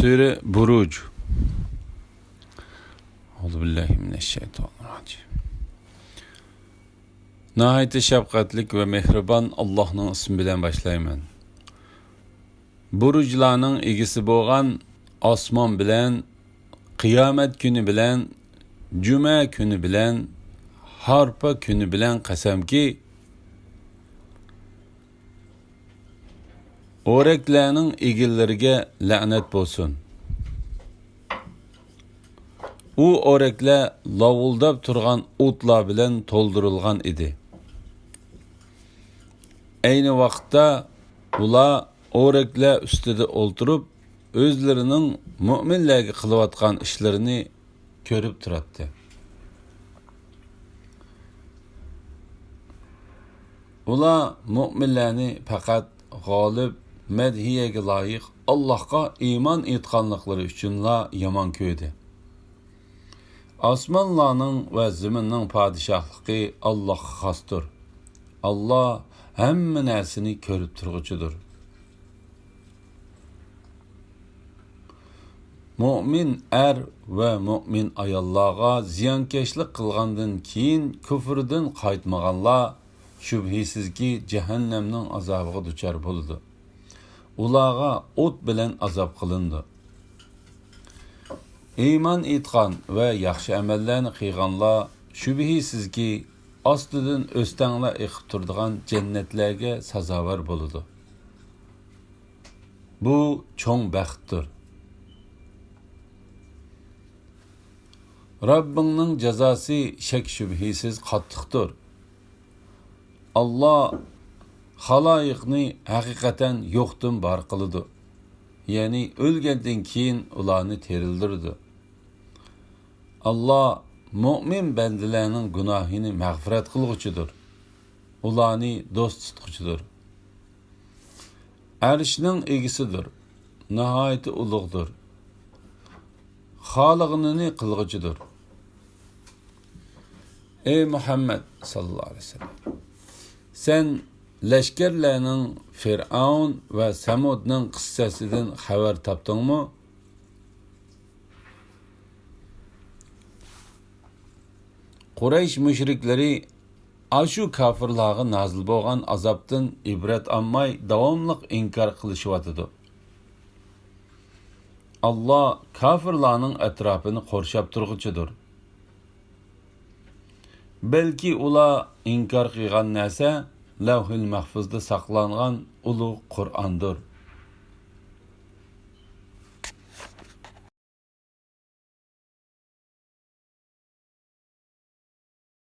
Sure Buruj. Euzubillahimineşşeytanirracim. Nihayet şefkatlik ve mehriban Allah'ın ismi bilen başlayman. Burujlarning egisi bo'lgan osmon bilan, qiyomat kuni bilan, juma kuni bilan, harpa kuni bilan qasamki, o'raklarning egillariga la'nat bo'lsin. U o'raklar lovuldab turgan o'tlar bilan to'ldirilgan edi. Ayni vaqtda ular o'raklar ustida o'ltirib, o'zlarining mu'minlarga qilayotgan ishlarini ko'rib turadi. Ular mu'minlarni faqat g'olib, madhiyaga loyiq Allohga iymon etganliklari uchunla yomon ko'rdi. Osmonlarning va zaminning podshohligi Allohga xosdir. Allah hamma narsani ko'rib turguchidir. Mu'min er va mu'min ayollarga ziyonkashlik qilgandan keyin kufrdan qaytmaganlar shubhisizki jahannamning azobiga duchor bo'ldi. Ularga o't bilan azob qilindi. Iymon etgan va yaxshi amallarni qilganlar shubhisizki ostidan o'stanglar eqib turadigan jannatlarga sazovor bo'ladi. Bu cho'ng baxtdir. Rabbingning jazosi shak shubhisiz qattiqdir. Allah xaloyiqni haqiqatan yo'qdan bor qiladi. Ya'ni o'lgandan keyin ularni terildirdi. Allah mu'min bandalarning gunohini mag'firat qilguchidir. Ularni do'st tutguchidir. Arshning egisidir. Nihoyat ulug'dir. Xoliqini qilguchidir. Ey Muhammad sallallohu alayhi vasallam, sen lashkarlarning Fir'aun va Samudning qissasidan xabar topdingmi? Quraysh mushriklari ashu kafirlarga nazil bo'lgan azobdan ibrat olmay davomli inkor qilishyotdi. Allah kafirlarning atrofini qurshab turguchidir. Belki ular inkor qilgan narsa Lavhul Mahfuzda saqlangan ulug' Qur'ondir.